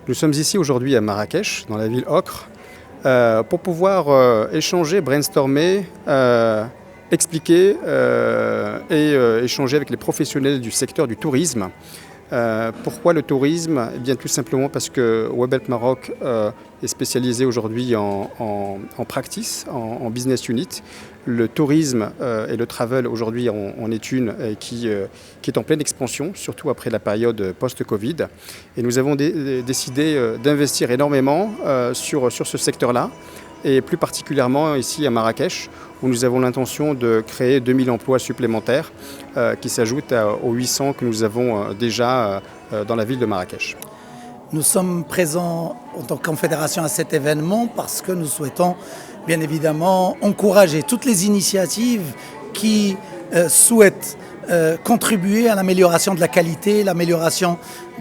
Nous sommes ici aujourd'hui à Marrakech, dans la ville Ocre, pour pouvoir échanger, brainstormer, expliquer et échanger avec les professionnels du secteur du tourisme. Pourquoi le tourisme? Eh bien, tout simplement parce que Webhelp Maroc est spécialisé aujourd'hui en practice, en business unit. Le tourisme et le travel aujourd'hui en est une qui est en pleine expansion, surtout après la période post-Covid. Et nous avons décidé d'investir énormément sur ce secteur-là, et plus particulièrement ici à Marrakech, où nous avons l'intention de créer 2000 emplois supplémentaires qui s'ajoutent aux 800 que nous avons déjà dans la ville de Marrakech. Nous sommes présents en tant que confédération à cet événement parce que nous souhaitons bien évidemment encourager toutes les initiatives qui souhaitent contribuer à l'amélioration de la qualité, l'amélioration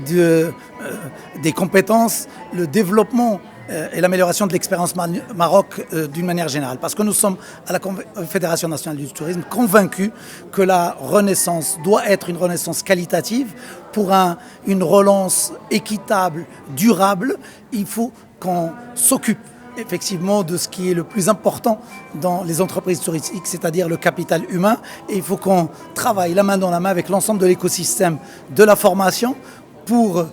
des compétences, le développement et l'amélioration de l'expérience Maroc d'une manière générale. Parce que nous sommes à la Fédération nationale du tourisme convaincus que la renaissance doit être une renaissance qualitative. Pour une relance équitable, durable, il faut qu'on s'occupe effectivement de ce qui est le plus important dans les entreprises touristiques, c'est-à-dire le capital humain. Et il faut qu'on travaille la main dans la main avec l'ensemble de l'écosystème de la formation pour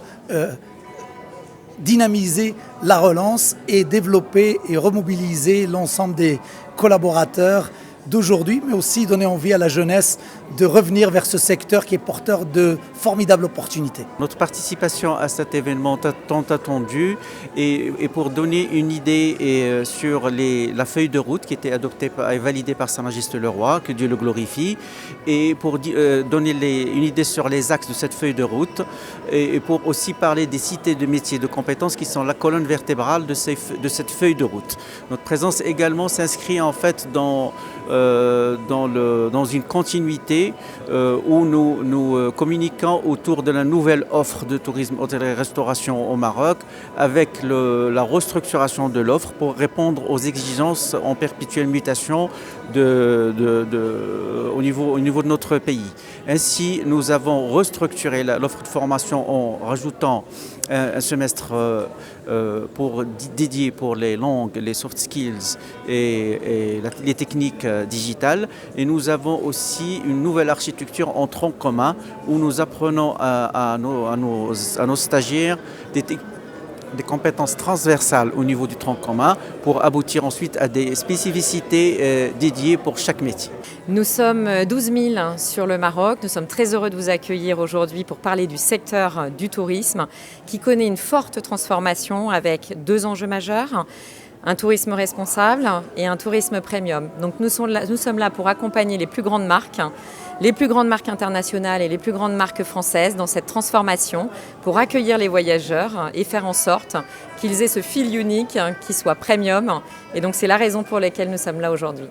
dynamiser la relance et développer et remobiliser l'ensemble des collaborateurs d'aujourd'hui, mais aussi donner envie à la jeunesse de revenir vers ce secteur qui est porteur de formidables opportunités. Notre participation à cet événement tant attendu et pour donner une idée sur la feuille de route qui était adoptée et validée par Sa Majesté le Roi, que Dieu le glorifie, et pour donner une idée sur les axes de cette feuille de route et pour aussi parler des cités de métiers de compétences qui sont la colonne vertébrale de cette feuille de route. Notre présence également s'inscrit en fait dans une continuité où nous communiquons autour de la nouvelle offre de tourisme, hôtellerie-restauration au Maroc avec la restructuration de l'offre pour répondre aux exigences en perpétuelle mutation au niveau de notre pays. Ainsi, nous avons restructuré l'offre de formation en rajoutant un semestre dédié pour les langues, les soft skills et les techniques digitales. Et nous avons aussi une nouvelle architecture en tronc commun où nous apprenons à nos stagiaires des compétences transversales au niveau du tronc commun pour aboutir ensuite à des spécificités dédiées pour chaque métier. Nous sommes 12 000 sur le Maroc. Nous sommes très heureux de vous accueillir aujourd'hui pour parler du secteur du tourisme qui connaît une forte transformation avec deux enjeux majeurs. Un tourisme responsable et un tourisme premium. Donc nous sommes là pour accompagner les plus grandes marques internationales et les plus grandes marques françaises dans cette transformation, pour accueillir les voyageurs et faire en sorte qu'ils aient ce feel unique qui soit premium. Et donc c'est la raison pour laquelle nous sommes là aujourd'hui.